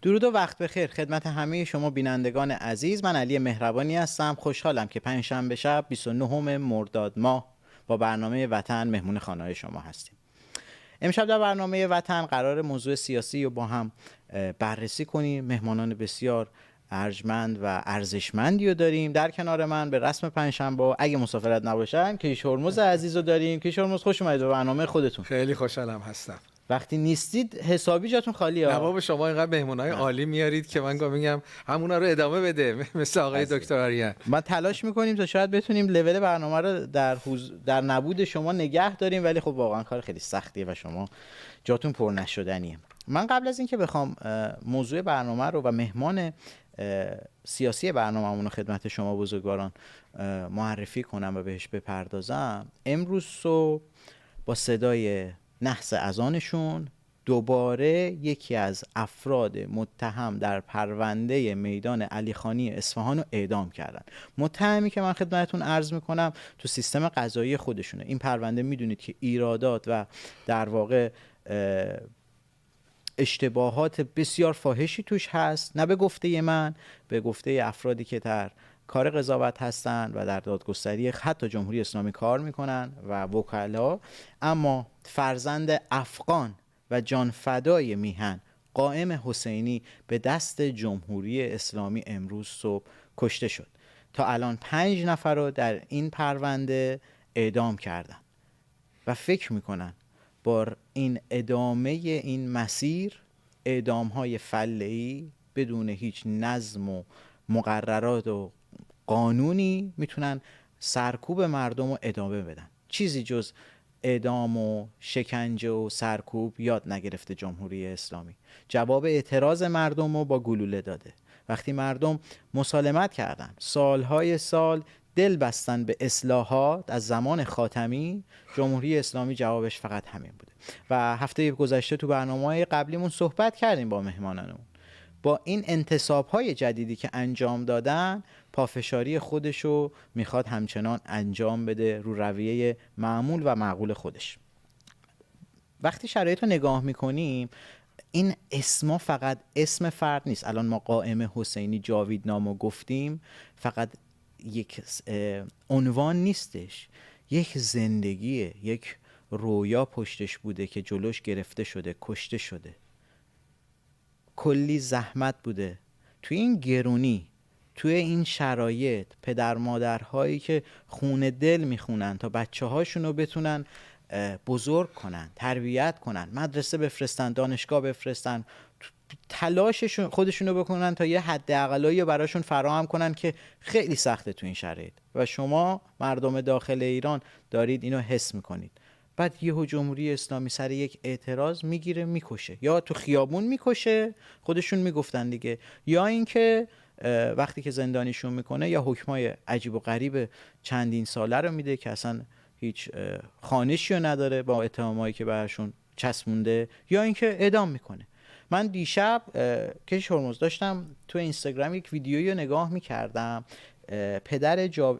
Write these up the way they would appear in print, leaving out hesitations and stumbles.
درود و وقت بخیر خدمت همه شما بینندگان عزیز. من علی مهربانی هستم. خوشحالم که پنجشنبه شب 29 مرداد ماه با برنامه وطن مهمون خانه شما هستیم. امشب در برنامه وطن قرار موضوع سیاسی رو با هم بررسی کنیم. مهمانان بسیار ارجمند و ارزشمندی رو داریم. در کنار من به رسم پنجشنبه اگه مسافرت نباشن کیش هرمز عزیز رو داریم. کیش هرمز خوش اومدید به برنامه خودتون. خیلی خوشحالم هستم. وقتی نیستید حسابی جاتون خالیه. نه بابا، شما اینقدر مهمونای عالی میارید که من میگم همونا رو ادامه بده، مثل آقای دکتر آریان. ما تلاش میکنیم تا شاید بتونیم لول برنامه رو در نبود شما نگه داریم، ولی خب واقعا کار خیلی سختیه و شما جاتون پر نشدنیه. من قبل از اینکه بخوام موضوع برنامه رو و مهمان سیاسی برنامه‌مون رو خدمت شما بزرگواران معرفی کنم و بهش بپردازم، امروز صبح با صدای نحس اذانشون دوباره یکی از افراد متهم در پرونده میدان علیخانی اصفهان رو اعدام کردن. متهمی که من خدمتتون عرض میکنم تو سیستم قضایی خودشونه. این پرونده میدونید که ایرادات و در واقع اشتباهات بسیار فاحشی توش هست، نه به گفته من، به گفته افرادی که در کار قضاوت هستن و در دادگستری حتی جمهوری اسلامی کار میکنن و وکلا. اما فرزند افغان و جانفدای میهن قائم حسینی به دست جمهوری اسلامی امروز صبح کشته شد. تا الان 5 نفر رو در این پرونده اعدام کردن و فکر میکنن با این ادامه این مسیر، اعدام‌های فله‌ای بدون هیچ نظم و مقررات و قانونی میتونن سرکوب مردم رو ادامه بدن. چیزی جز اعدام و شکنجه و سرکوب یاد نگرفته جمهوری اسلامی. جواب اعتراض مردم رو با گلوله داده. وقتی مردم مسالمت کردن، سالهای سال دل بستن به اصلاحات از زمان خاتمی، جمهوری اسلامی جوابش فقط همین بوده. و هفته گذشته تو برنامه‌های قبلیمون صحبت کردیم با مهمانانمون. با این انتصاب‌های جدیدی که انجام دادن، پافشاری خودشو میخواد همچنان انجام بده رو رویه معمول و معقول خودش. وقتی شرایط رو نگاه میکنیم، این اسما فقط اسم فرد نیست. الان ما قائم حسینی جاویدنامو گفتیم، فقط یک عنوان نیستش، یک زندگیه، یک رویا پشتش بوده که جلوش گرفته شده، کشته شده. کلی زحمت بوده توی این گرونی، توی این شرایط. پدر مادرهایی که خون دل میخونن تا بچه هاشونو بتونن بزرگ کنن، تربیت کنن، مدرسه بفرستن، دانشگاه بفرستن، تلاششون خودشونو بکنن تا یه حد اقلایی براشون فراهم کنن که خیلی سخته تو این شرایط. و شما مردم داخل ایران دارید اینو حس میکنید. بعد یهو جمهوری اسلامی سر یک اعتراض میگیره میکشه، یا تو خیابون میکشه، خودشون میگفتن دیگه، یا اینکه وقتی که زندانیشون میکنه یا حکمای عجیب و غریب چندین ساله رو میده که اصلا هیچ خانشی رو نداره با اتهامایی که براشون چسبونده، یا اینکه اعدام میکنه. من دیشب کش هرمز داشتم تو اینستاگرام یک ویدیویی رو نگاه میکردم.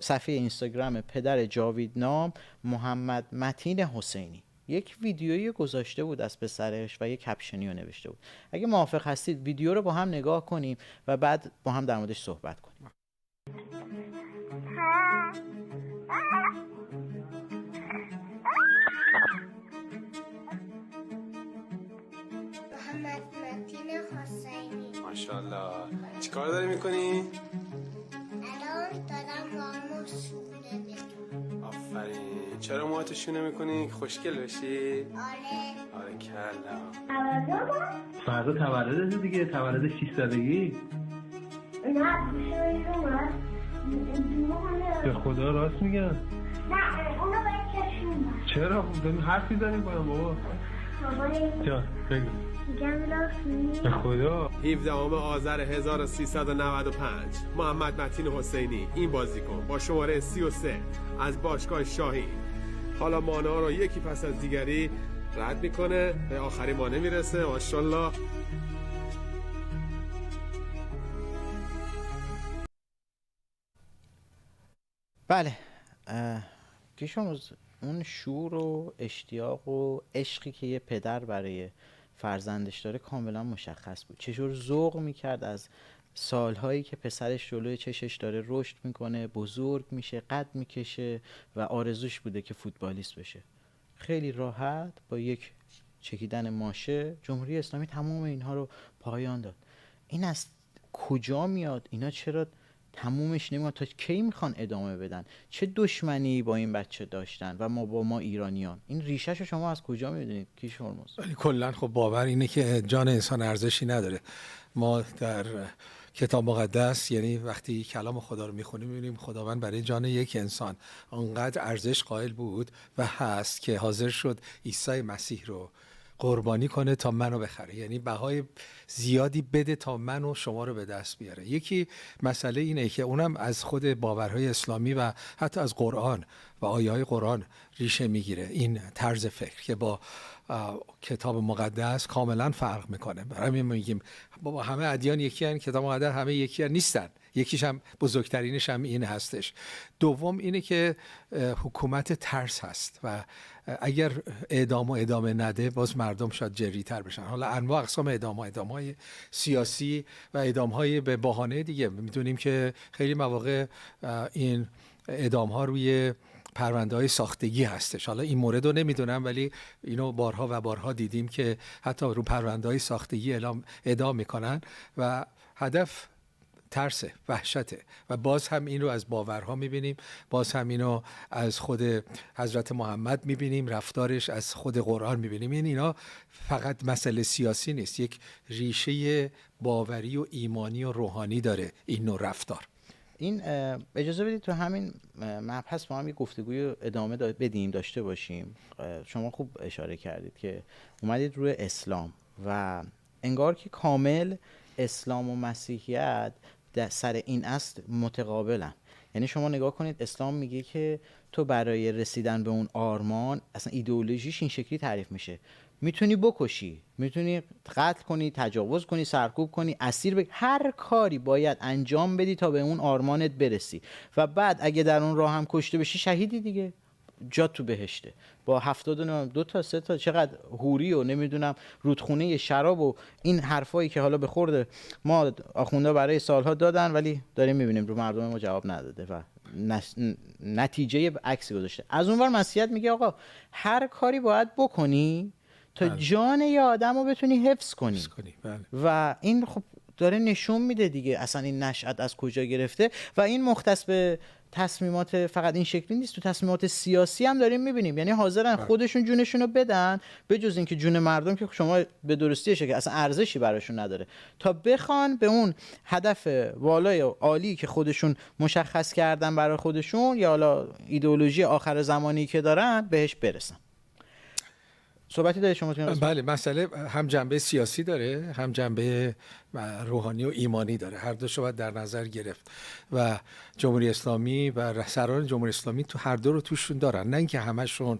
صفحه اینستاگرام پدر جاویدنام، محمد متین حسینی، یک ویدیویی گذاشته بود از پسرش و یک کپشنی رو نوشته بود. اگه موافق هستید ویدیو رو با هم نگاه کنیم و بعد با هم در موردش صحبت کنیم. محمد متین حسینی. ماشاءالله. چی کار داری میکنی؟ الان دارم موامو شونه میکنم. آفرین. چرا موهاتو شونه میکنی؟ خوشگل بشی؟ آره کلا. فردا تولدت دیگه، تولد 6 سالگی. نه بشویش به خدا راست میگم. نه اونو باید کشون. چرا؟ داریم حرف میزنیم با هم بابا. جان بگو. میگم راست میگی؟ به خدا. 17 آذر 1395 محمد متین حسینی این بازیکن با شماره 33 از باشگاه شاهین حالا مانع‌ها رو یکی پس از دیگری رد میکنه، به آخرین مانع میرسه. ماشاءالله. بله، که شما اون شور و اشتیاق و عشقی که یه پدر برای فرزندش داره کاملا مشخص بود. چجور ذوق میکرد از سالهایی که پسرش جلوی چشش داره رشد میکنه، بزرگ میشه، قد میکشه و آرزوش بوده که فوتبالیست بشه. خیلی راحت با یک چکیدن ماشه جمهوری اسلامی تمام اینها رو پایان داد. این از کجا میاد؟ اینا چرا تمومش نمیاد؟ تا کی میخوان ادامه بدن؟ چه دشمنی با این بچه داشتن و ما ایرانیان؟ این ریشه‌شو شما از کجا میدونید کیش هرمز؟ ولی کلا خب باور اینه که جان انسان ارزشی نداره. ما در کتاب مقدس یعنی وقتی کلام خدا رو میخونیم میبینیم خداوند برای جان یک انسان انقدر ارزش قائل بود و هست که حاضر شد عیسی مسیح رو قربانی کنه تا منو بخره، یعنی بهای زیادی بده تا من و شما رو به دست بیاره. یکی مسئله اینه که اونم از خود باورهای اسلامی و حتی از قرآن و آیه های قرآن ریشه میگیره، این طرز فکر که با کتاب مقدس کاملا فرق میکنه. برای همین میگیم بابا همه ادیان یکی هستن، کتاب مقدس همه یکی نیستن. یکیش هم بزرگترینش هم این هستش. دوم اینه که حکومت ترس هست و اگر اعدام و ادامه نده باز مردم شاید جری‌تر بشن. حالا انواع اقسام اعدام‌های سیاسی و اعدام‌های به بهانه دیگه. میدونیم که خیلی مواقع این اعدام‌ها روی پرونده‌های ساختگی هستش. حالا این مورد رو نمیدونم ولی اینو بارها و بارها دیدیم که حتی رو پرونده‌های ساختگی اعدام میکنن و هدف ترسه، وحشته. و باز هم این رو از باورها میبینیم، باز هم اینو از خود حضرت محمد میبینیم، رفتارش از خود قرآن میبینیم. اینا فقط مسئله سیاسی نیست، یک ریشه باوری و ایمانی و روحانی داره این نوع رفتار. این اجازه بدید تو همین مبحث با هم یک گفتگوی ادامه داشته باشیم. شما خوب اشاره کردید که اومدید روی اسلام و انگار که کامل اسلام و مسیحیت سر این اصل متقابلن. یعنی شما نگاه کنید اسلام میگه که تو برای رسیدن به اون آرمان اصلا ایدئولوژیش این شکلی تعریف میشه، میتونی بکشی، میتونی قتل کنی، تجاوز کنی، سرکوب کنی، اسیر هر کاری باید انجام بدی تا به اون آرمانت برسی و بعد اگه در اون راه هم کشته بشی شهیدی دیگه، جا تو بهشته. با 72 تا 3 تا چقدر حوری و نمیدونم رودخونه شراب و این حرفایی که حالا به خورده ما آخونده برای سالها دادن ولی داریم میبینیم رو مردم ما جواب نداده و نتیجه عکسی گذاشته. از اونور مسیحیت میگه آقا هر کاری باید بکنی تا جان یه آدم رو بتونی حفظ کنی. و این خب داره نشون میده دیگه اصلا این نشأت از کجا گرفته و این مختص به تصمیمات فقط این شکلی نیست، تو تصمیمات سیاسی هم داریم میبینیم. یعنی حاضرن خودشون جونشون رو بدن به جز اینکه جون مردم که شما به درستیشه که اصلا ارزشی براشون نداره تا بخوان به اون هدف والای عالی که خودشون مشخص کردن برای خودشون یا حالا ایدئولوژی آخر زمانی که دارن بهش برسن. صحبتی داره شما؟ بله، مسئله هم جنبه سیاسی داره هم جنبه روحانی و ایمانی داره، هر دوشو باید در نظر گرفت و جمهوری اسلامی و سران جمهوری اسلامی تو هر دو رو توشون دارن، نه اینکه همشون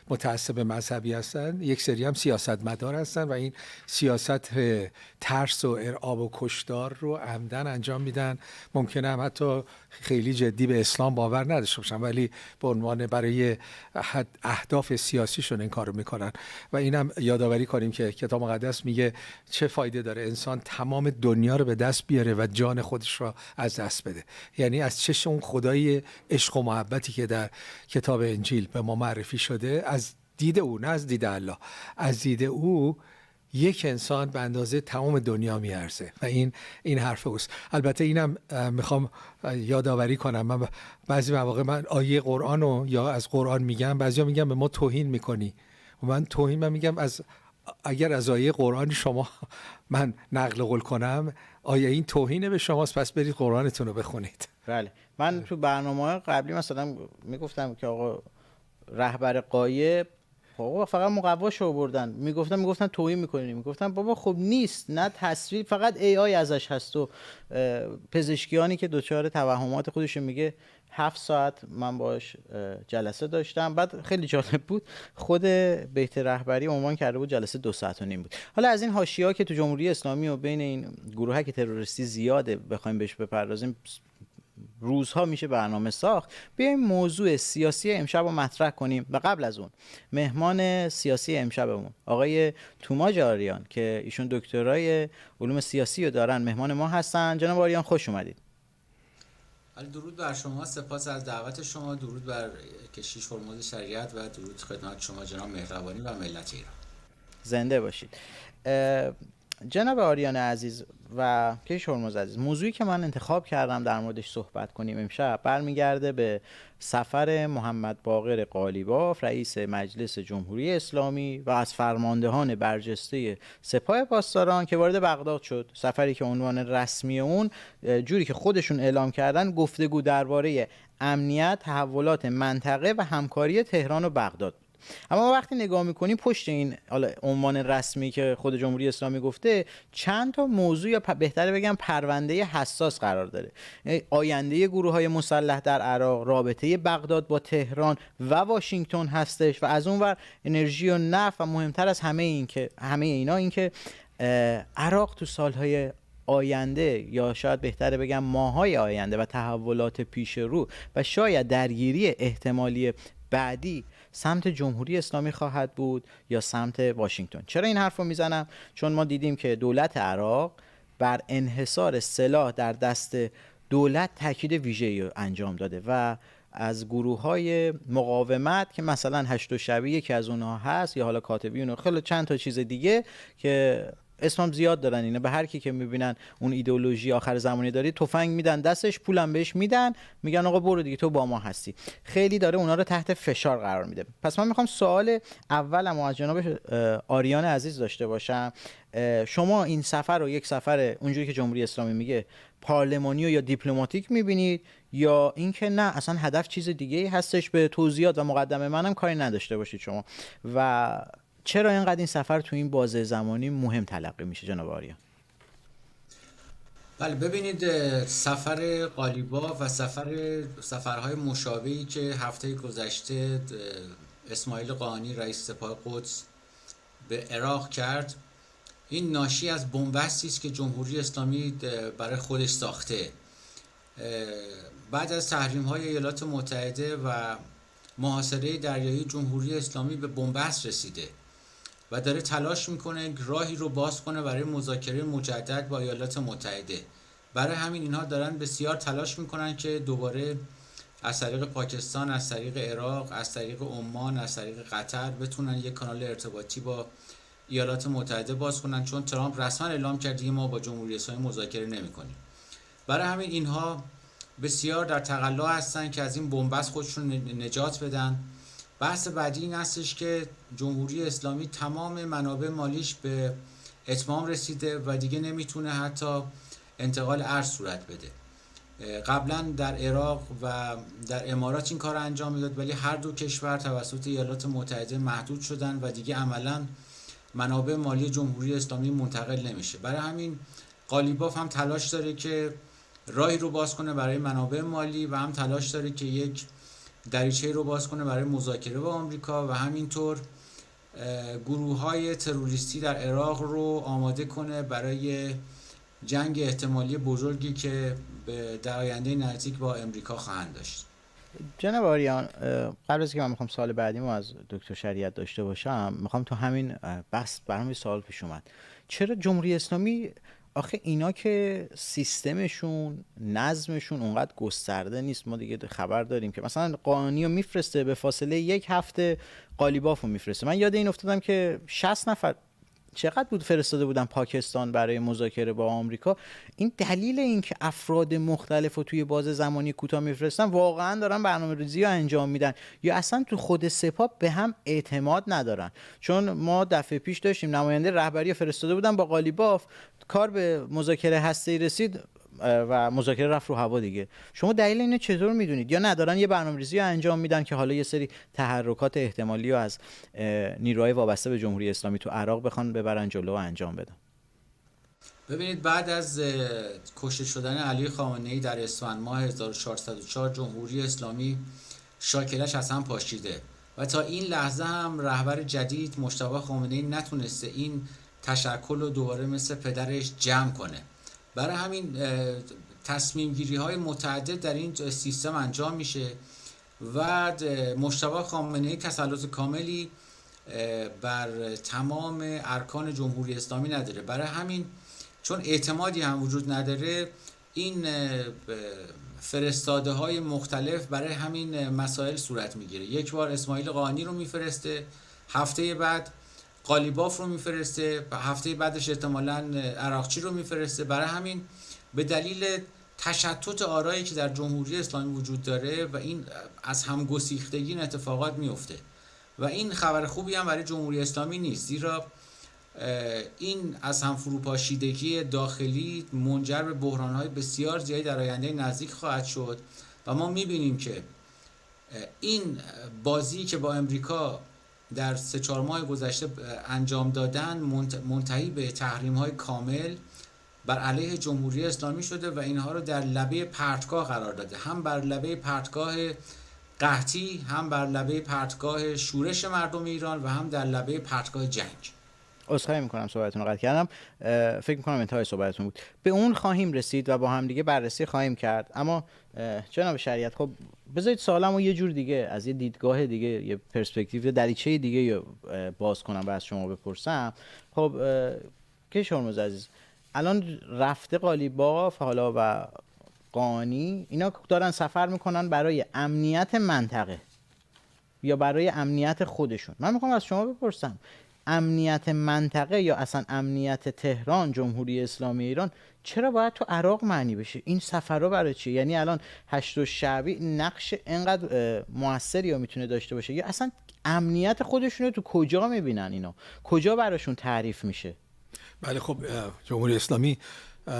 متعصب مذهبی هستن، یک سری هم سیاستمدار هستن و این سیاست ترس و ارعاب و کشتار رو عمدن انجام میدن. ممکنه هم حتی خیلی جدی به اسلام باور نداشته باشن ولی به عنوان برای اهداف سیاسیشون این کارو میکنن. و اینم یادآوری کنیم که کتاب مقدس میگه چه فایده داره انسان تمام دنیا رو به دست بیاره و جان خودش رو از دست بده. یعنی از چشم اون خدای عشق و محبتی که در کتاب انجیل به ما معرفی شده، از دید او، نه از دید الله، از دید او یک انسان به اندازه تمام دنیا میارزه و این حرف اوست. البته اینم میخوام یادآوری کنم، من بعضی مواقع من آیه قرآن رو یا از قرآن میگم، بعضیا میگم به ما توهین میکنی و من میگم اگر از آیه قرآن شما من نقل قول کنم آیه این توهینه به شماست، پس برید قرآنتون رو بخونید. بله، من تو برنامه‌های قبلی مثلا میگفتم که آقا رهبر غایب آقا فقط مقواشو آوردن، میگفتن توهین میکنین، میگفتن بابا خب نیست، نه تصویر، فقط ای آی ازش هست. و پزشکیانی که دچار توهمات خودشون میگه 7 ساعت من باش جلسه داشتم، بعد خیلی جالب بود خود بیت رهبری عنوان کرده بود جلسه 2 ساعت و نیم بود. حالا از این حاشیه‌ها که تو جمهوری اسلامی و بین این گروه‌های تروریستی زیاده بخوایم بهش بپردازیم روزها میشه برنامه ساخت. بیایم موضوع سیاسی امشب رو مطرح کنیم و قبل از اون مهمان سیاسی امشبمون آقای توماج آریان که ایشون دکترای علوم سیاسی رو دارن مهمان ما هستن. جناب آریان خوش اومدید. درود بر شما، سپاس از دعوت شما، درود بر کشیش هرمز شریعت و درود خدمت شما جناب مهربانی و ملت ایران. زنده باشید. جناب آریان عزیز و کشیش هرمز عزیز، موضوعی که من انتخاب کردم در موردش صحبت کنیم امشب برمیگرده به سفر محمد باقر قالیباف رئیس مجلس جمهوری اسلامی و از فرماندهان برجسته سپاه پاسداران که وارد بغداد شد. سفری که عنوان رسمی اون جوری که خودشون اعلام کردن گفتگو درباره امنیت، تحولات منطقه و همکاری تهران و بغداد. اما وقتی نگاه میکنیم پشت این عنوان رسمی که خود جمهوری اسلامی گفته چند تا موضوع یا بهتره بگم پرونده حساس قرار داره. آینده گروه‌های مسلح در عراق، رابطه بغداد با تهران و واشنگتن هستش و از اون ور انرژی و نفت و مهمتر از همه اینا این که عراق تو سالهای آینده یا شاید بهتره بگم ماهای آینده و تحولات پیش رو و شاید درگیری احتمالی بعدی سمت جمهوری اسلامی خواهد بود یا سمت واشنگتن. چرا این حرف رو میزنم؟ چون ما دیدیم که دولت عراق بر انحصار سلاح در دست دولت تاکید ویژه‌ای رو انجام داده و از گروه‌های مقاومت که مثلا هشت و شبیه که از اونها هست یا حالا کاتبین و خیلی چند تا چیز دیگه که اسمم زیاد دارن، اینا به هر کی که میبینن اون ایدئولوژی آخر زمانی داری تفنگ میدن دستش، پولم بهش میدن، میگن آقا برو دیگه تو با ما هستی. خیلی داره اونا رو تحت فشار قرار میده. پس من میخوام سوال اولم از جناب آریان عزیز داشته باشم. شما این سفر رو یک سفر اونجوری که جمهوری اسلامی میگه پارلمانی یا دیپلماتیک میبینید یا اینکه نه اصلا هدف چیز دیگه هستش؟ به توضیحات و مقدمه منم کاری نداشته باشید شما. و چرا اینقدر این سفر تو این بازه زمانی مهم تلقی میشه جناب آریان؟ بله ببینید، سفر قالیباف و سفرهای مشابهی که هفته گذشته اسماعیل قانی رئیس سپاه قدس به عراق کرد، این ناشی از بنبستی است که جمهوری اسلامی برای خودش ساخته. بعد از تحریم‌های ایالات متحده و محاصره دریایی جمهوری اسلامی به بنبست رسیده و داره تلاش میکنه راهی رو باز کنه برای مذاکره مجدد با ایالات متحده. برای همین اینها دارن بسیار تلاش میکنن که دوباره از طریق پاکستان، از طریق عراق، از طریق عمان، از طریق قطر بتونن یک کانال ارتباطی با ایالات متحده باز کنن، چون ترامپ رسما اعلام کرد دیگه ما با جمهوری اسلامی مذاکره نمیکنیم. برای همین اینها بسیار در تقلا هستن که از این بنبست خودشون نجات بدن. بحث بعدی این هستش که جمهوری اسلامی تمام منابع مالیش به اتمام رسیده و دیگه نمیتونه حتی انتقال ارز صورت بده. قبلا در عراق و در امارات این کار انجام میداد، ولی هر دو کشور توسط ایالات متحده محدود شدن و دیگه عملا منابع مالی جمهوری اسلامی منتقل نمیشه. برای همین قالیباف هم تلاش داره که راهی رو باز کنه برای منابع مالی و هم تلاش داره که یک دریچه رو باز کنه برای مذاکره با آمریکا و همینطور گروه‌های تروریستی در عراق رو آماده کنه برای جنگ احتمالی بزرگی که در آینده نزدیک با امریکا خواهند داشت. جناب آریان، قبل از که من میخوام سوال بعدیمو از دکتر شریعت داشته باشم، میخوام تو همین بحث برام سوال پیش اومد. چرا جمهوری اسلامی آخه اینا که سیستمشون نظمشون اونقدر گسترده نیست؟ ما دیگه خبر داریم که مثلا قانی رو میفرسته به فاصله یک هفته قالیباف رو میفرسته. من یاد این افتادم که 60 نفر چقدر بود فرستاده بودن پاکستان برای مذاکره با آمریکا. این دلیل این که افراد مختلف رو توی بازه زمانی کوتاه میفرستن واقعا دارن برنامه‌ریزی رو انجام میدن یا اصلا تو خود سپاه به هم اعتماد ندارن؟ چون ما دفعه پیش داشتیم نماینده رهبری فرستاده بودن با قالیباف، کار به مذاکره هسته‌ای رسید و مذاکره رفت رو هوا دیگه. شما دلیل اینو چطور میدونید؟ یا ندارن یه برنامه‌ریزی رو انجام میدن که حالا یه سری تحرکات احتمالی رو از نیروهای وابسته به جمهوری اسلامی تو عراق بخوان ببرن جلو و انجام بدن؟ ببینید، بعد از کشته شدن علی خامنه‌ای در اسفند ماه 1404 جمهوری اسلامی شاکلش از هم پاشیده و تا این لحظه هم رهبر جدید مجتبی خامنه‌ای نتونسته این تشکل رو دوباره مثل پدرش جمع کنه برای همین تصمیم گیری های متعدد در این سیستم انجام میشه و مجتبی خامنه‌ای تسلط کاملی بر تمام ارکان جمهوری اسلامی نداره. برای همین چون اعتمادی هم وجود نداره، این فرستاده های مختلف برای همین مسائل صورت میگیره. یک بار اسماعیل قانی رو میفرسته، هفته بعد قالیباف رو میفرسته، هفته بعدش احتمالاً عراقچی رو میفرسته. برای همین به دلیل تشتت آرایی که در جمهوری اسلامی وجود داره و این از هم گسیختگی این اتفاقات میفته و این خبر خوبی هم برای جمهوری اسلامی نیست، زیرا این از هم فروپاشیدگی داخلی منجر به بحران‌های بسیار زیادی در آینده نزدیک خواهد شد و ما می‌بینیم که این بازی که با امریکا در 3-4 ماه گذشته انجام دادن منتهی به تحریم‌های کامل بر علیه جمهوری اسلامی شده و اینها رو در لبه پرتگاه قرار داده، هم بر لبه پرتگاه قحطی، هم بر لبه پرتگاه شورش مردم ایران و هم در لبه پرتگاه جنگ. عذرخواهی میکنم صحبتتون رو قطع کردم، فکر میکنم انتهای صحبتتون بود. به اون خواهیم رسید و با هم دیگه بررسی خواهیم کرد. اما جناب شریعت، خب بذارید سوالمو یه جور دیگه، از یه دیدگاه دیگه، یه پرسپکتیو دریچه دیگه باز کنم و از شما بپرسم. خب کشور هرمز عزیز، الان رفته قالیباف حالا و قانی اینا دارن سفر میکنن برای امنیت منطقه یا برای امنیت خودشون. من میخوام از شما بپرسم، امنیت منطقه یا اصلا امنیت تهران، جمهوری اسلامی ایران، چرا باید تو عراق معنی بشه؟ این سفرها برای چی؟ یعنی الان هشت شعبی نقش اینقدر موثری یا میتونه داشته باشه یا اصلا امنیت خودشون رو تو کجا میبینن؟ اینا کجا براشون تعریف میشه؟ بله، خب جمهوری اسلامی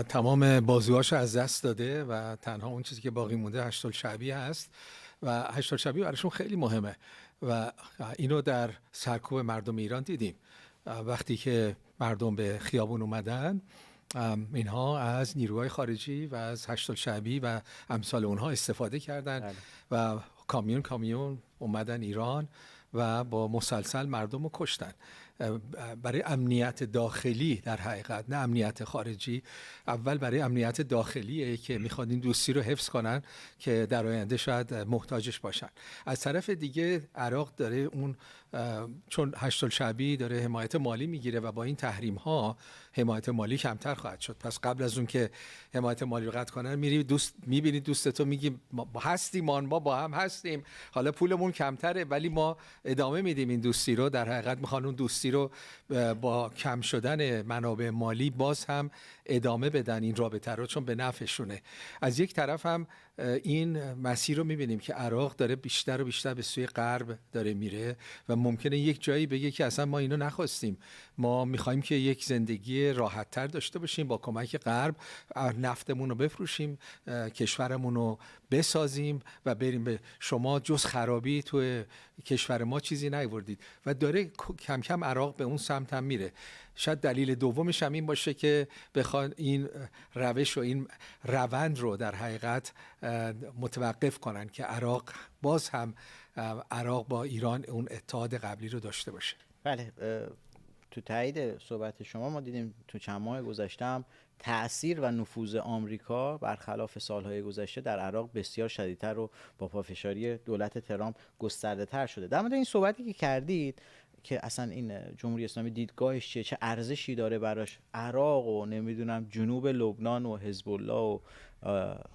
تمام بازوهاش از دست داده و تنها اون چیزی که باقی مونده هشت شعبی هست و هشت شعبی براشون خیلی مهمه و اینو در سرکوب مردم ایران دیدیم. وقتی که مردم به خیابون اومدن، اینها از نیروهای خارجی و از هشت شعبی و امثال اونها استفاده کردن و کامیون اومدن ایران و با مسلسل مردم رو کشتن. برای امنیت داخلی در حقیقت، نه امنیت خارجی. اول برای امنیت داخلیه که میخواد این دوستی رو حفظ کنن که در آینده شاید محتاجش باشن. از طرف دیگه عراق داره اون، چون هشت شعبی داره حمایت مالی میگیره و با این تحریم ها حمایت مالی کمتر خواهد شد. پس قبل از اون که حمایت مالی رو قطع کنن، میبینی دوستتو میگی ما هستیم، ما با هم هستیم، حالا پولمون کمتره ولی ما ادامه میدیم این دوستی رو. در حقیقت میخوان اون دوستی رو با کم شدن منابع مالی باز هم ادامه بدن این رابطه رو، چون به نفعشونه. از یک طرف هم این مسیر رو میبینیم که عراق داره بیشتر و بیشتر به سوی غرب داره میره و ممکنه یک جایی بگه که اصلا ما اینو نخواستیم، ما میخوایم که یک زندگی راحت تر داشته باشیم، با کمک غرب نفتمون رو بفروشیم، کشورمون رو بسازیم و بریم به شما جز خرابی تو کشور ما چیزی نیاوردید و داره کم کم عراق به اون سمت هم میره. شاید دلیل دومش هم این باشه که بخوان این روش و این روند رو در حقیقت متوقف کنن که عراق باز هم عراق با ایران اون اتحاد قبلی رو داشته باشه. بله، تو تایید صحبت شما ما دیدیم تو چند ماه گذشته هم تأثیر و نفوذ آمریکا برخلاف سالهای گذشته در عراق بسیار شدیدتر و با پافشاری دولت ترامپ گسترده تر شده. در مورد این صحبتی که کردید که اصلا این جمهوری اسلامی دیدگاهش چیه، چه ارزشی داره براش عراق و نمیدونم جنوب لبنان و حزب الله و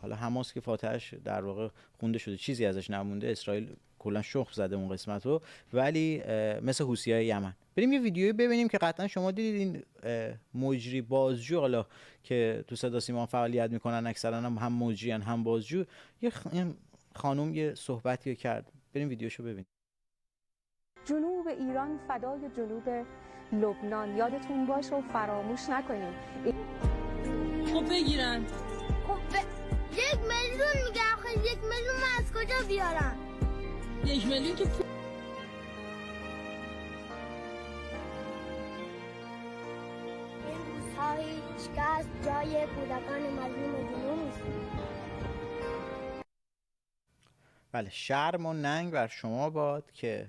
حالا حماس که فاتحش در واقع خونده شده، چیزی ازش نمونده، اسرائیل کلا شخم زده اون قسمت رو، ولی مثل حوثی‌های یمن. بریم یه ویدیویی ببینیم که قطعا شما دیدید. این مجری بازجو حالا که تو صدا سیما فعالیت میکنن، اکثرا هم مجریان هم بازجو، یه خانم یه صحبتی کرد. بریم ویدیوشو ببینیم. جنوب ایران فدای جنوب لبنان، یادتون باشه و فراموش نکنیم. خب بگیرن. خب 1 میلیون میگه، آخه 1 میلیون من از کجا بیارم؟ 1 میلیون که این روزها هیچ کس جای کودکان مظلوم جنوب نیست. بله، شرم و ننگ بر شما باد که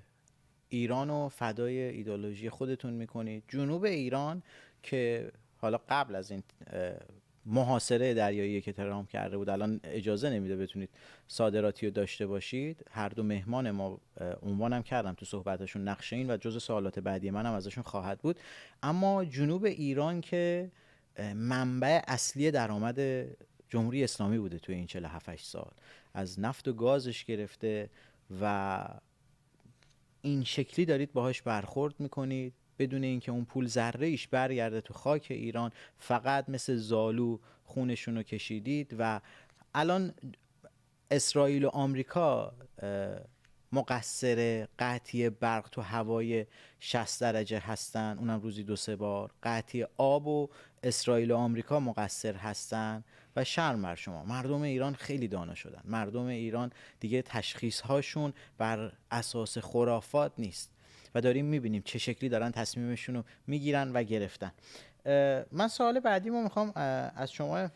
ایرانو فدای ایدئولوژی خودتون میکنید. جنوب ایران که حالا قبل از این محاصره دریایی که ترامپ کرده بود الان اجازه نمیده بتونید صادراتی رو داشته باشید. هر دو مهمان ما عنوانم کردم تو صحبتشون نقشه این و جزء سوالات بعدی منم ازشون خواهد بود. اما جنوب ایران که منبع اصلی درآمد جمهوری اسلامی بوده توی این 47 سال، از نفت و گازش گرفته و این شکلی دارید باهاش برخورد میکنید بدون اینکه اون پول ذره ایش برگرده تو خاک ایران، فقط مثل زالو خونشون رو کشیدید و الان اسرائیل و آمریکا مقصر قطعی برق تو هوای 60 درجه هستن، اونم روزی 2-3 بار. قطعی آب و اسرائیل و آمریکا مقصر هستن و شرم بر شما. مردم ایران خیلی دانا شدن. مردم ایران دیگه تشخیص هاشون بر اساس خرافات نیست و داریم میبینیم چه شکلی دارن تصمیمشون رو میگیرن و گرفتن. من سوال بعدیمو میخوام از شما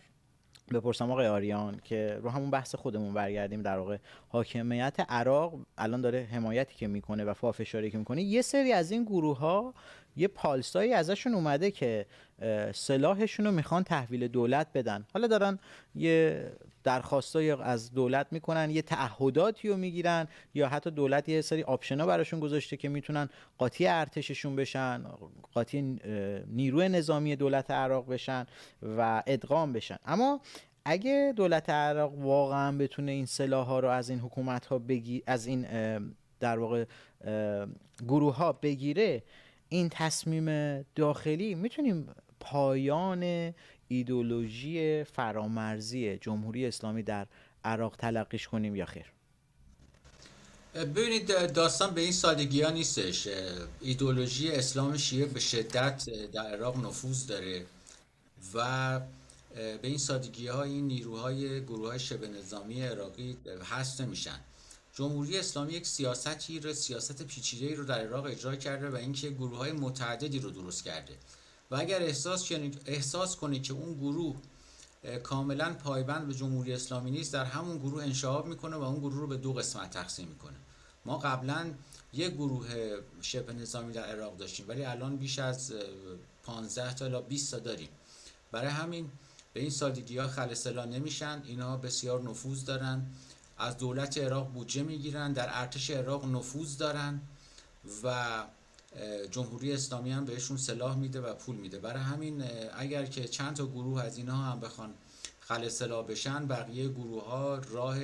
بپرسم آقای آریان که رو همون بحث خودمون برگردیم. در واقع حاکمیت عراق الان داره حمایتی که میکنه و پافشاری که میکنه، یه سری از این گروه ها یه پالسایی ازشون اومده که سلاحشون رو میخوان تحویل دولت بدن. حالا دارن یه درخواستایی از دولت میکنن، یه تعهداتی رو میگیرن، یا حتی دولت یه سری آپشنا براشون گذاشته که میتونن قاطی ارتششون بشن، قاطی نیروی نظامی دولت عراق بشن و ادغام بشن. اما اگه دولت عراق واقعا بتونه این سلاح‌ها رو از این حکومت‌ها از این در واقع گروه ها بگیره، این تصمیم داخلی میتونیم پایان ایدئولوژی فرامرزی جمهوری اسلامی در عراق تلقیش کنیم یا خیر؟ ببینید داستان به این سادگی ها نیستش. ایدئولوژی اسلام شیعه به شدت در عراق نفوذ داره و به این سادگی ها این نیروهای گروه های شبه نظامی عراقی حذف نمیشن. جمهوری اسلامی یک سیاست پیچیده‌ای رو در عراق اجرا کرده و اینکه گروه‌های متعددی رو درست کرده و اگر احساس کنید که اون گروه کاملا پایبند به جمهوری اسلامی نیست، در همون گروه انشعاب میکنه و اون گروه رو به 2 قسمت تقسیم میکنه. ما قبلا یک گروه شبه نظامی در عراق داشتیم ولی الان بیش از 15 تا الی 20 تا داریم. برای همین به این سادگی‌ها خلع سلاح نمیشن. اینا بسیار نفوذ دارن، از دولت عراق بودجه میگیرن، در ارتش عراق نفوذ دارن و جمهوری اسلامی هم بهشون سلاح میده و پول میده. برای همین اگر که چند تا گروه از اینها هم بخوان خلع سلاح بشن، بقیه گروه ها راه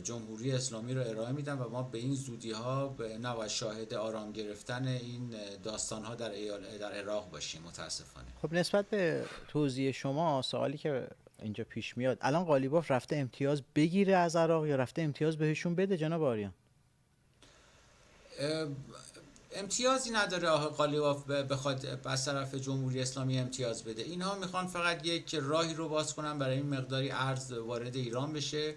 جمهوری اسلامی رو ارائه میدن و ما به این زودی ها نباید شاهد آرام گرفتن این داستان ها در عراق باشیم متاسفانه. خب نسبت به توضیح شما، سوالی که اینجا پیش میاد، الان قالیباف رفته امتیاز بگیره از عراق یا رفته امتیاز بهشون بده جناب آریان؟ امتیازی نداره قالیباف بخواد از طرف جمهوری اسلامی امتیاز بده. اینها میخوان فقط یک راهی رو باز کنن برای این مقداری ارز وارد ایران بشه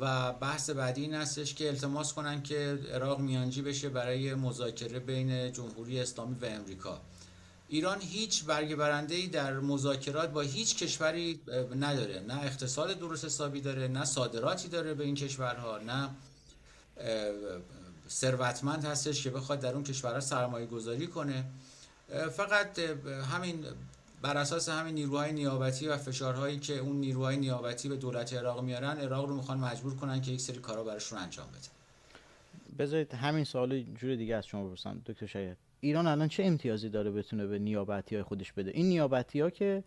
و بحث بعدی این هستش که التماس کنن که عراق میانجی بشه برای مذاکره بین جمهوری اسلامی و امریکا. ایران هیچ برگ برنده‌ای در مذاکرات با هیچ کشوری نداره، نه اقتصاد درست حسابی داره، نه صادراتی داره به این کشورها، نه ثروتمند هستش که بخواد در اون کشورها سرمایه گذاری کنه. فقط همین بر اساس همین نیروهای نیابتی و فشارهایی که اون نیروهای نیابتی به دولت عراق میارن، عراق رو میخوان مجبور کنن که یک سری کارا براشون انجام بده. بذارید همین سوالو جور دیگه از شما بپرسم دکتر شهید. ایران الان چه امتیازی داره بتونه به نیابتی‌های خودش بده؟ این نیابتی‌ها که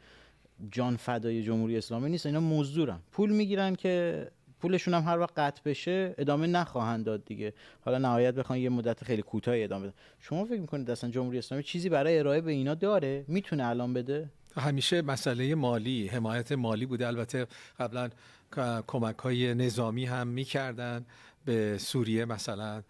جان فدای جمهوری اسلامی نیست، اینا مزدورن، پول میگیرن که پولشون هم هر وقت قطع بشه ادامه نخواهند داد دیگه. حالا نهایت بخوان یه مدت خیلی کوتاهی ادامه بدن. شما فکر می‌کنید اصلا جمهوری اسلامی چیزی برای ارائه به اینا داره؟ میتونه الان بده؟ همیشه مسئله مالی، حمایت مالی بوده. البته قبلا کمک‌های نظامی هم می‌کردن به سوریه مثلا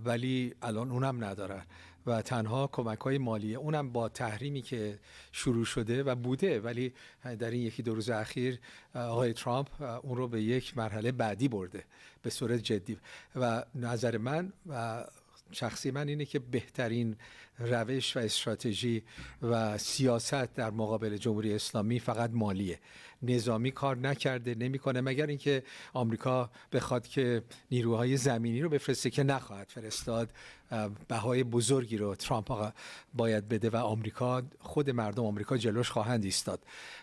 ولی الان اونم ندارن و تنها کمک‌های مالی اونم با تحریمی که شروع شده و بوده، ولی در این 1-2 روز اخیر آقای ترامپ اون رو به یک مرحله بعدی برده به صورت جدی و نظر من و شخصی من اینه که بهترین روش و استراتژی و سیاست در مقابل جمهوری اسلامی فقط مالیه. نظامی کار نکرده، نمیکنه، مگر اینکه آمریکا بخواد که نیروهای زمینی رو بفرسته که نخواهد فرستاد. بهای بزرگی رو ترامپ باید بده و آمریکا، خود مردم آمریکا جلوش خواهند ایستاد.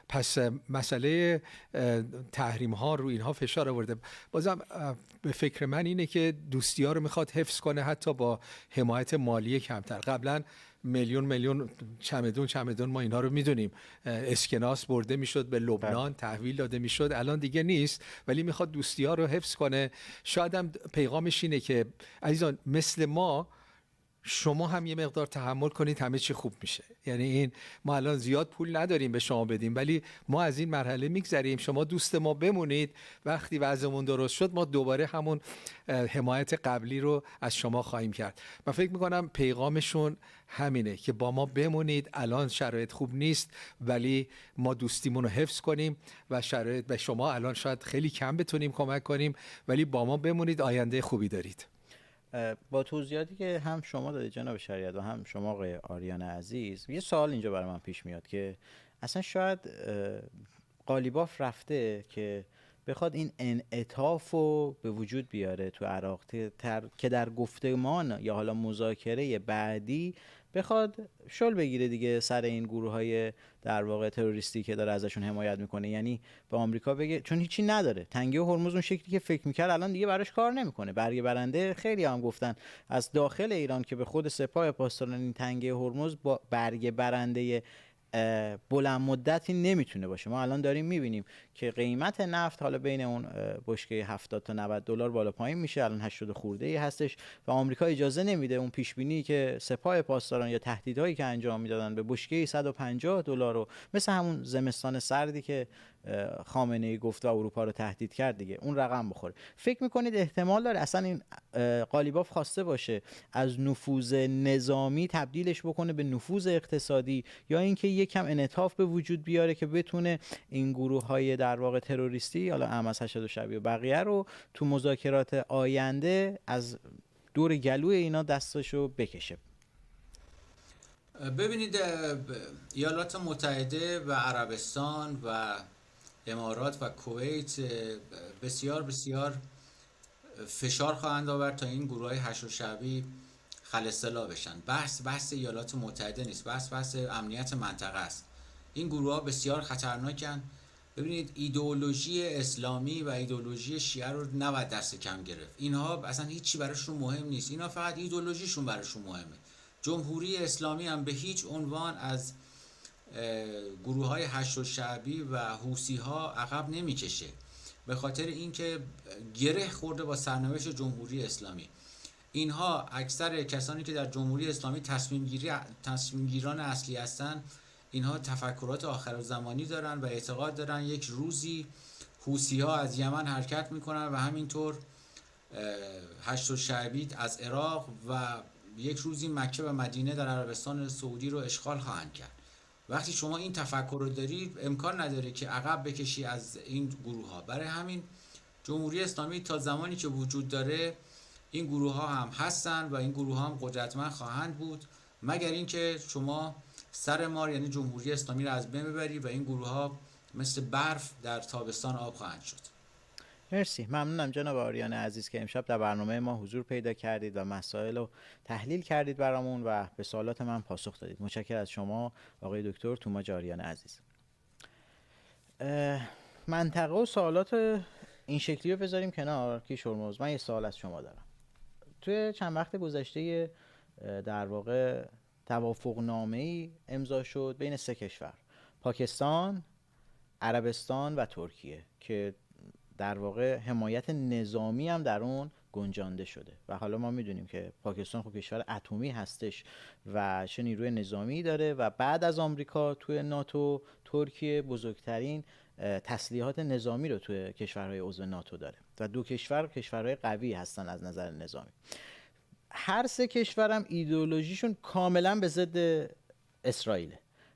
پس مسئله تحریم ها رو اینها فشار آورده. بازم به فکر من اینه که دوستی ها رو میخواد حفظ کنه، حتی با حمایت مالی کمتر. قبلا میلیون چمدون ما اینها رو میدونیم، اسکناس برده میشد به لبنان، تحویل داده میشد، الان دیگه نیست، ولی میخواد دوستی ها رو حفظ کنه. شاید هم پیغامش اینه که عزیزان مثل ما شما هم یه مقدار تحمل کنید، همه چی خوب میشه. یعنی این ما الان زیاد پول نداریم به شما بدیم، ولی ما از این مرحله میگذریم، شما دوست ما بمونید، وقتی وضعمون درست شد ما دوباره همون حمایت قبلی رو از شما خواهیم کرد. من فکر میکنم پیغامشون همینه که با ما بمونید، الان شرایط خوب نیست ولی ما دوستیمون رو حفظ کنیم و شرایط به شما الان شاید خیلی کم بتونیم کمک کنیم، ولی با ما بمونید، آینده خوبی دارید. با توضیحاتی که هم شما دادید جناب شریعت و هم شما آقای آریان عزیز، یه سوال اینجا برای من پیش میاد که اصلا شاید قالیباف رفته که بخواد این انعطاف رو به وجود بیاره تو عراق که در گفتمان یا حالا مذاکره بعدی بخواد شل بگیره دیگه سر این گروه‌های در واقع تروریستی که داره ازشون حمایت میکنه. یعنی به آمریکا بگه چون هیچی نداره، تنگه هرمز اون شکلی که فکر میکرد الان دیگه براش کار نمیکنه. برگ برنده خیلی هم گفتن از داخل ایران که به خود سپاه پاسداران تنگه هرمز با برگ برنده بلند مدتی نمیتونه باشه. ما الان داریم میبینیم که قیمت نفت حالا بین اون بشکه 70 تا 90 دلار بالا پایین میشه، الان 80 خورده ای هستش و آمریکا اجازه نمیده اون پیش بینی که سپاه پاسداران یا تهدیدهایی که انجام میدادن به بشکه 150 دلار رو، مثل همون زمستان سردی که خامنه ای گفت و اروپا رو تهدید کرد دیگه، اون رقم بخوره. فکر میکنید احتمال داره اصلا این قالیباف خواسته باشه از نفوذ نظامی تبدیلش بکنه به نفوذ اقتصادی، یا اینکه یکم انعطاف به وجود بیاره که بتونه این گروه های در واقع تروریستی، حالا احمد حشد و شبیه و بقیه رو تو مذاکرات آینده از دور گلوی اینا دستشو بکشه؟ ببینید ایالات متحده و عربستان و امارات و کویت بسیار فشار خواهند آورد تا این گروه های حشد و شعبی خلسلا بشن. بحث ایالات متحده نیست، بحث امنیت منطقه است. این گروه ها بسیار خطرناکن. ببینید ایدئولوژی اسلامی و ایدئولوژی شیعه رو نباید دست کم گرفت. اینها اصلا هیچی براشون مهم نیست، اینها فقط ایدئولوژیشون براشون مهمه. جمهوری اسلامی هم به هیچ عنوان از گروه های حشد و شعبی و حوثی ها عقب نمیکشه، به خاطر اینکه گره خورده با سرنوشت جمهوری اسلامی. اینها اکثر کسانی که در جمهوری اسلامی تصمیم گیران اصلی هستن، اینها تفکرات آخرالزمانی دارن و اعتقاد دارن یک روزی حوثی ها از یمن حرکت میکنن و همینطور حشد و شعبی از عراق و یک روزی مکه و مدینه در عربستان سعودی رو اشغال خواهند کرد. وقتی شما این تفکر رو داری، امکان نداره که عقب بکشی از این گروه ها. برای همین جمهوری اسلامی تا زمانی که وجود داره این گروه ها هم هستن و این گروه ها هم قدرتمند خواهند بود، مگر اینکه شما سر مار یعنی جمهوری اسلامی رو از بین ببری و این گروه ها مثل برف در تابستان آب خواهند شد. مرسی، ممنونم جناب آریان عزیز که امشب در برنامه ما حضور پیدا کردید و مسائل رو تحلیل کردید برامون و به سوالات من پاسخ دادید. متشکرم از شما آقای دکتر توماج آریان عزیز. منطقه و سوالات این شکلی رو بذاریم کنار. کیش هرمز، من یه سوال از شما دارم. توی چند وقت گذشته در واقع توافقنامه‌ای امضا شد بین 3 کشور، پاکستان، عربستان و ترکیه، که در واقع حمایت نظامی هم در اون گنجانده شده و حالا ما میدونیم که پاکستان خب کشور اتمی هستش و چه نیروی نظامی داره و بعد از آمریکا توی ناتو ترکیه بزرگترین تسلیحات نظامی رو توی کشورهای عضو ناتو داره و 2 کشور کشورهای قوی هستن از نظر نظامی. هر 3 کشورم ایدئولوژیشون کاملا به ضد اسرائیل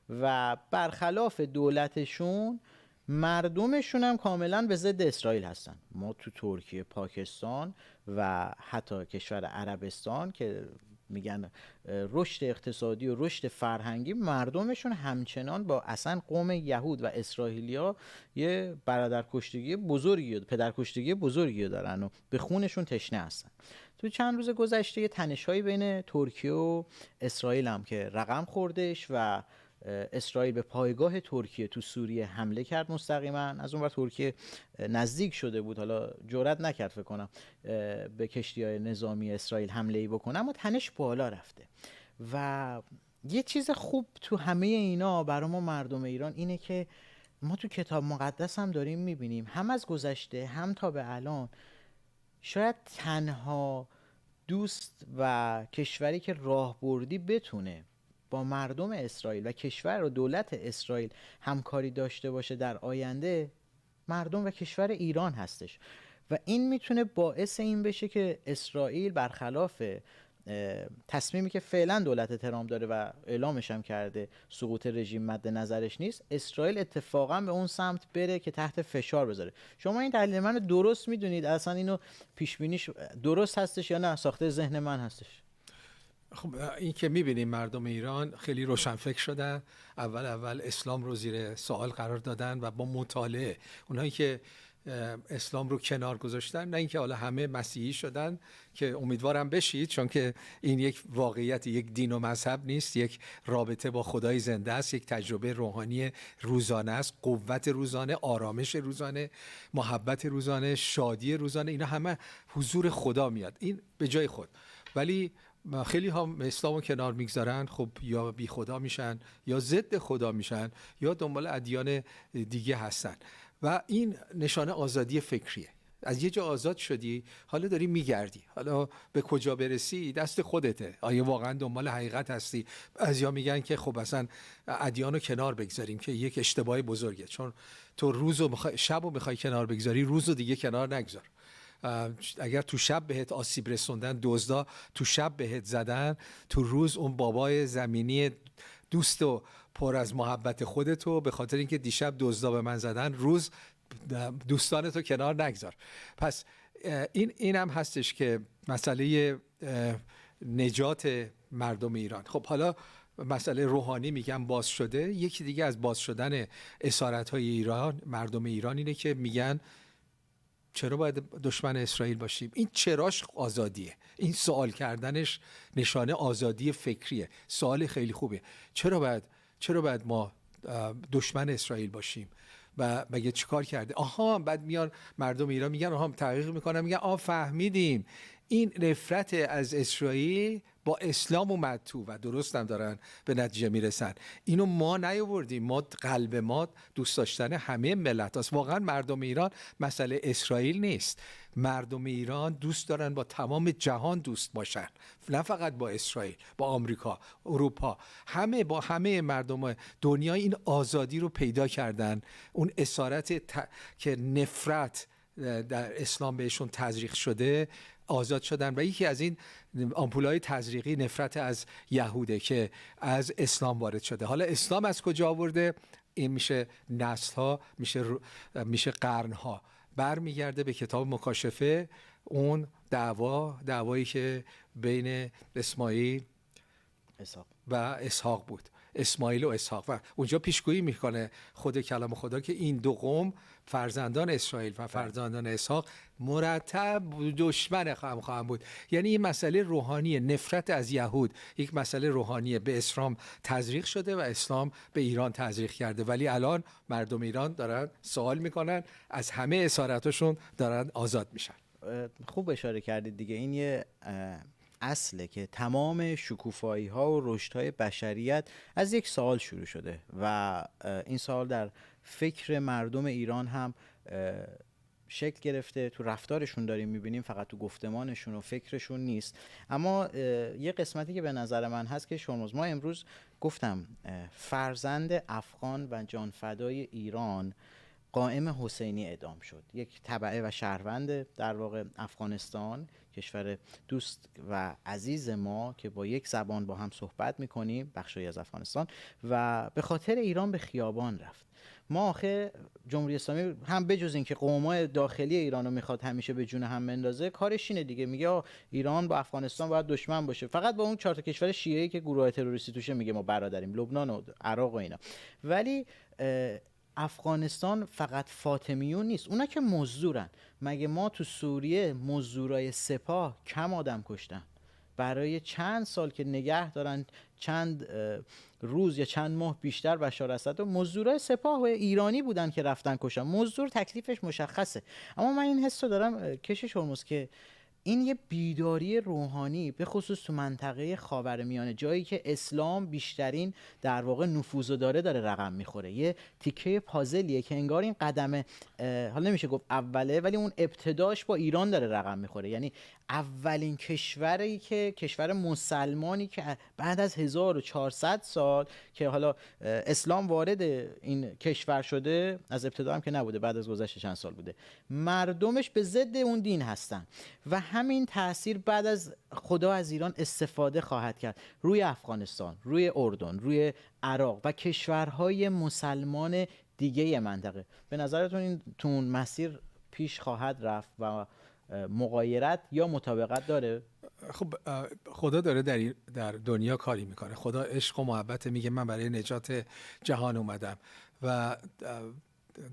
و برخلاف دولتشون مردمشون هم کاملا به ضد اسرائیل هستن. ما تو ترکیه، پاکستان و حتی کشور عربستان که میگن رشد اقتصادی و رشد فرهنگی مردمشون همچنان با اصلا قوم یهود و اسرائیلیا یه برادرکشتگی بزرگی، پدرکشتگی بزرگی دارن و به خونشون تشنه هستن. تو چند روز گذشته یه تنش‌هایی بین ترکیه و اسرائیل هم که رقم خوردش و اسرائیل به پایگاه ترکیه تو سوریه حمله کرد مستقیما. از اون ور ترکیه نزدیک شده بود، حالا جرئت نکرد فکر کنم به کشتی‌های نظامی اسرائیل حمله‌ای بکنه، اما تنش بالا رفته. و یه چیز خوب تو همه اینا برای ما مردم ایران اینه که ما تو کتاب مقدس هم داریم میبینیم، هم از گذشته هم تا به الان، شاید تنها دوست و کشوری که راهبردی بتونه با مردم اسرائیل و کشور و دولت اسرائیل همکاری داشته باشه در آینده، مردم و کشور ایران هستش. و این میتونه باعث این بشه که اسرائیل برخلاف تصمیمی که فعلا دولت ترامپ داره و اعلامش هم کرده سقوط رژیم مد نظرش نیست، اسرائیل اتفاقا به اون سمت بره که تحت فشار بذاره. شما این تحلیل من درست میدونید؟ اصلا اینو پیش بینیش درست هستش یا نه ساخته ذهن من هستش؟ خب این که میبینیم مردم ایران خیلی روشنفکر شدن، اول اسلام رو زیر سوال قرار دادن و با مطالعه، اونایی که اسلام رو کنار گذاشتن، نه اینکه حالا همه مسیحی شدن که امیدوارم بشید، چون که این یک واقعیت، یک دین و مذهب نیست، یک رابطه با خدای زنده است، یک تجربه روحانی روزانه است، قوت روزانه، آرامش روزانه، محبت روزانه، شادی روزانه، اینا همه حضور خدا میاد، این به جای خود. ولی خیلی هم اسلامو کنار میگذارن، خب یا بی خدا میشن یا ضد خدا میشن یا دنبال ادیان دیگه هستن و این نشانه آزادی فکریه. از یه جا آزاد شدی، حالا داری میگردی، حالا به کجا برسی دست خودته. آیا واقعا دنبال حقیقت هستی؟ بعضیا میگن که خب اصلا ادیانو کنار بگذاریم، که یک اشتباه بزرگه، چون تو روزو شبو میخوای کنار بگذاری، روزو دیگه کنار نگذار. اگر تو شب بهت آسیب رسوندن، دزدا تو شب بهت زدن، تو روز اون بابای زمینی دوست و پر از محبت خودتو به خاطر اینکه دیشب دزدا به من زدن، روز دوستانتو کنار نگذار. پس این هم هستش که مسئله نجات مردم ایران. خب حالا مسئله روحانی میگم باز شده. یکی دیگه از باز شدن اسارت‌های ایران، مردم ایران، اینه که میگن چرا باید دشمن اسرائیل باشیم؟ این چراش آزادیه، این سوال کردنش نشانه آزادی فکریه. سوال خیلی خوبه. چرا باید ما دشمن اسرائیل باشیم و مگه چیکار کرده؟ بعد میان مردم ایران میگن، تحقیق میکنن، میگن فهمیدیم این نفرت از اسرائیل با اسلام اومد تو و درست هم دارن به نتیجه میرسن. اینو ما نیاوردیم، ما قلب ما دوست داشتن همه ملت هست. واقعا مردم ایران مسئله اسرائیل نیست، مردم ایران دوست دارن با تمام جهان دوست باشن، نه فقط با اسرائیل، با آمریکا، اروپا، با همه مردم دنیا این آزادی رو پیدا کردن. اون اسارت که نفرت در اسلام بهشون تزریق شده آزاد شدن و یکی از این آمپول‌های تزریقی نفرت از یهوده که از اسلام وارد شده. حالا اسلام از کجا آورده؟ این میشه نسل‌ها، میشه قرن‌ها. برمیگرده به کتاب مکاشفه، اون دعوایی که بین اسماعیل و اسحاق بود، اسماعیل و اسحاق، و اونجا پیشگویی میکنه خود کلام خدا که این دو قوم، فرزندان اسرائیل و فرزندان اسحاق، مرتب دشمن خواهم بود. یعنی این مسئله روحانی، نفرت از یهود یک مسئله روحانیه، به اسلام تزریق شده و اسلام به ایران تزریق کرده. ولی الان مردم ایران دارن سوال میکنن، از همه اسارتاشون دارن آزاد میشن. خوب اشاره کردید دیگه. این یه اصله که تمام شکوفایی ها و رشد های بشریت از یک سوال شروع شده و این سوال در فکر مردم ایران هم شکل گرفته. تو رفتارشون داریم میبینیم، فقط تو گفتمانشون و فکرشون نیست. اما یه قسمتی که به نظر من هست که شماز، ما امروز گفتم فرزند افغان و جانفدای ایران قائم حسینی اعدام شد. یک تبعه و شهروند در واقع افغانستان، کشور دوست و عزیز ما که با یک زبان با هم صحبت میکنیم، بخشی از افغانستان، و به خاطر ایران به خیابان رفت. ما آخه جمهوری اسلامی هم بجز این که قومای داخلی ایران رو میخواد همیشه به جون هم بندازه، کارش اینه دیگه، میگه ایران با افغانستان باید دشمن باشه، فقط با اون 4 تا کشور شیعه‌ای که گروه تروریستی توشه میگه ما برادریم، لبنان و عراق و اینا. ولی افغانستان فقط فاطمیون نیست، اونا که مزدورن. مگه ما تو سوریه مزدورای سپاه کم آدم کشتن؟ برای چند سال که نگه دارن، چند روز یا چند ماه بیشتر بشار اسد و مزدورای سپاه و ایرانی بودن که رفتن کشتن. مزدور تکلیفش مشخصه. اما من این حس رو دارم کشش هرمز که این یه بیداری روحانی به خصوص تو منطقه خاورمیانه، جایی که اسلام بیشترین در واقع نفوذ داره رقم میخوره. یه تیکه پازلیه که انگار این قدم، حالا نمیشه گفت اوله، ولی اون ابتداش با ایران داره رقم میخوره. یعنی اولین کشوری که کشور مسلمانی که بعد از 1400 سال که حالا اسلام وارد این کشور شده، از ابتدا هم که نبوده، بعد از گذشت چند سال بوده، مردمش به ضد اون دین هستن و همین تأثیر بعد از خدا از ایران استفاده خواهد کرد روی افغانستان، روی اردن، روی عراق و کشورهای مسلمان دیگه منطقه. به نظرتون این تو اون مسیر پیش خواهد رفت و مغایرت یا مطابقت داره؟ خب خدا داره در دنیا کاری میکنه. خدا عشق و محبت، میگه من برای نجات جهان اومدم و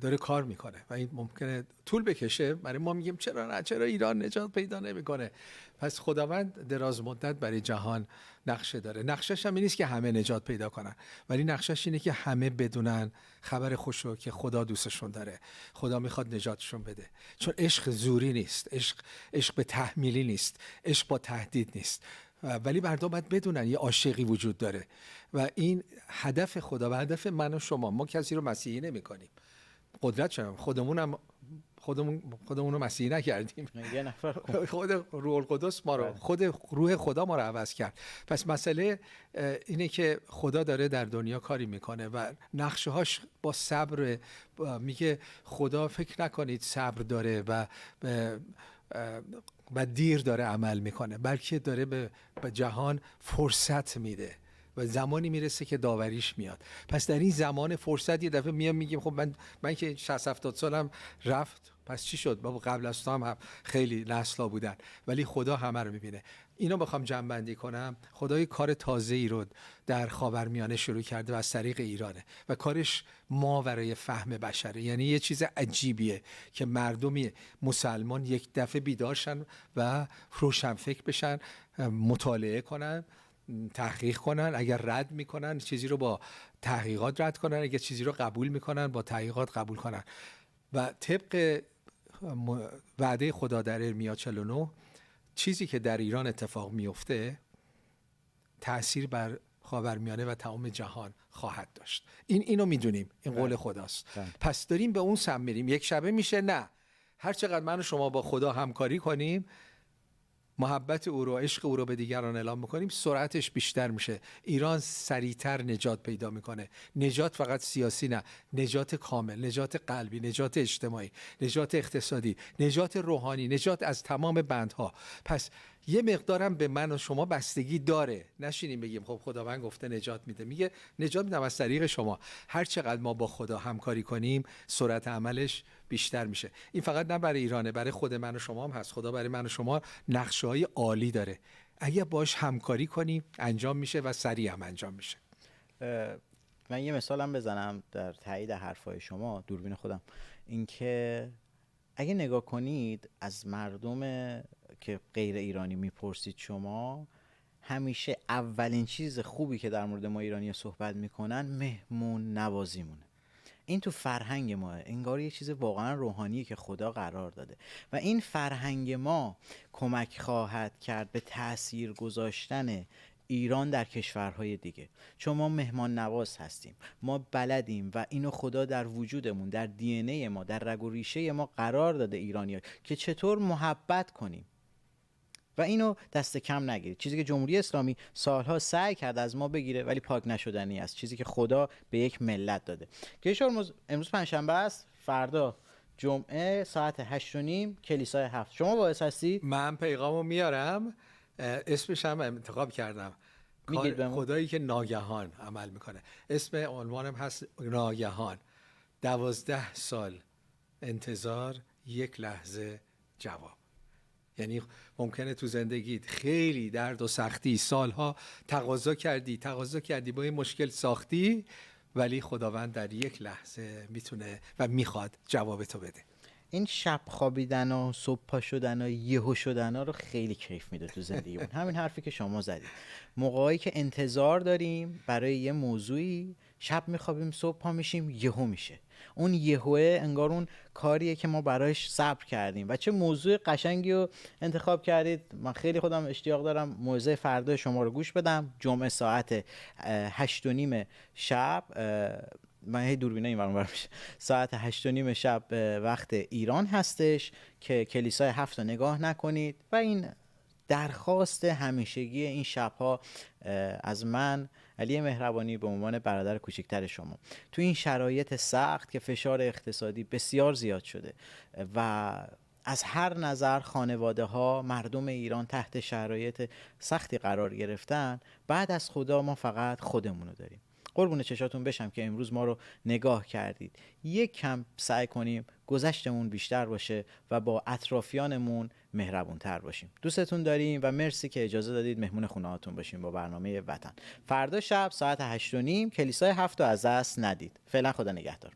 داره کار میکنه و این ممکنه طول بکشه. برای ما میگیم چرا ایران نجات پیدا نمیکنه؟ پس خداوند دراز مدت برای جهان نقشه داره. نقشش هم این نیست که همه نجات پیدا کنن، ولی نقشش اینه که همه بدونن خبر خوشو که خدا دوستشون داره، خدا میخواد نجاتشون بده. چون عشق زوری نیست، عشق به تحمیلی نیست، عشق با تهدید نیست، ولی مردم باید بدونن یه عاشقی وجود داره و این هدف خدا و هدف من و شما. ما کسی رو مسیحی نمی کنیم، قدرت شدم، خودمون رو مسیحی نکردیم. یه نفر خود روح القدس ما رو، خود روح خدا ما رو عوض کرد. پس مسئله اینه که خدا داره در دنیا کاری میکنه و نقشه‌هاش با صبر. میگه خدا فکر نکنید صبر داره و دیر داره عمل میکنه، بلکه داره به جهان فرصت میده و زمانی میرسه که داوریش میاد. پس در این زمان فرصت یه دفعه میگیم خب من که 60-70 سالم رفت، پس چی شد؟ بابا قبل از تو هم خیلی نسلا بودن، ولی خدا همه رو میبینه. اینو بخوام جمع بندی کنم، خدای کار تازه‌ای رو در خاورمیانه شروع کرده و از طریق ایرانه و کارش ماورای فهم بشره. یعنی یه چیز عجیبیه که مردمی مسلمان یک دفعه بیدارشن و روشنفکر بشن، مطالعه کنن، تحقیق کنن، اگر رد میکنن چیزی رو با تحقیقات رد کنن، اگر چیزی رو قبول میکنن با تحقیقات قبول کنن. و طبق وعده خدا در ارمیا 49 چیزی که در ایران اتفاق میفته تأثیر بر خاورمیانه و تمام جهان خواهد داشت. اینو میدونیم، این قول خداست. پس داریم به اون سمت میریم. یک شبه میشه نه، هر چقدر من و شما با خدا همکاری کنیم، محبت او رو، عشق او رو به دیگران اعلام میکنیم، سرعتش بیشتر میشه. ایران سریعتر نجات پیدا میکنه. نجات فقط سیاسی نه، نجات کامل، نجات قلبی، نجات اجتماعی، نجات اقتصادی، نجات روحانی، نجات از تمام بندها. پس یه مقدارم به من و شما بستگی داره. نشینیم بگیم خب خداوند گفته نجات میده. میگه نجات میدم از طریق شما. هر چقدر ما با خدا همکاری کنیم سرعت عملش بیشتر میشه. این فقط نه برای ایرانه، برای خود من و شما هم هست. خدا برای من و شما نقشه‌های عالی داره. اگه باش همکاری کنیم انجام میشه و سریع هم انجام میشه. من یه مثالم بزنم در تایید حرفای شما، دوربین خودم، اینکه اگه نگاه کنید از مردم که غیر ایرانی میپرسید شما، همیشه اولین چیز خوبی که در مورد ما ایرانی صحبت میکنن مهمون نوازیمونه. این تو فرهنگ ما انگار یه چیز واقعا روحانیه که خدا قرار داده و این فرهنگ ما کمک خواهد کرد به تأثیر گذاشتن ایران در کشورهای دیگه. چون ما مهمان نواز هستیم، ما بلدیم و اینو خدا در وجودمون، در دی ان ای ما، در رگ و ریشه ما قرار داده ایرانی‌ها که چطور محبت کنیم و اینو دست کم نگیرید. چیزی که جمهوری اسلامی سالها سعی کرد از ما بگیره ولی پاک نشدنی است، چیزی که خدا به یک ملت داده. کشور امروز پنجشنبه است، فردا جمعه ساعت 8:30 کلیسای 7. شما باعث هستید؟ من پیغامو میارم، اسمش هم انتخاب کردم، میگید بهمون. خدایی که ناگهان عمل میکنه. اسم عنوانم هست ناگهان. 12 سال انتظار، یک لحظه جواب. یعنی ممکنه تو زندگیت خیلی درد و سختی، سالها تقاضا کردی با این مشکل ساختی، ولی خداوند در یک لحظه میتونه و میخواد جوابتو بده. این شب خوابیدن و صبح پا شدن و یهو شدن ها رو خیلی کیف میده تو زندگیمون. همین حرفی که شما زدید، موقعی که انتظار داریم برای یه موضوعی، شب میخوابیم صبح پا میشیم یهو میشه. اون یهوه انگار اون کاریه که ما برایش صبر کردیم. و چه موضوع قشنگی رو انتخاب کردید. من خیلی خودم اشتیاق دارم موعظه فردا شما رو گوش بدم. جمعه ساعت 8:30 شب، من هی دوربینه این ورانور میشه، ساعت 8:30 شب وقت ایران هستش که کلیسای 7 رو نگاه نکنید. و این درخواست همیشگی این شبها از من علی مهربانی به عنوان برادر کوچکتر شما تو این شرایط سخت که فشار اقتصادی بسیار زیاد شده و از هر نظر خانواده ها، مردم ایران تحت شرایط سختی قرار گرفتن، بعد از خدا ما فقط خودمونو داریم. قربون چشاتون بشم که امروز ما رو نگاه کردید. یک کم سعی کنیم گذشتمون بیشتر باشه و با اطرافیانمون مهربون تر باشیم. دوستتون داریم و مرسی که اجازه دادید مهمون خونه هاتون باشیم با برنامه وطن. فردا شب ساعت 8:30 کلیسای 7 رو از دست ندید. فعلا خدا نگهدار.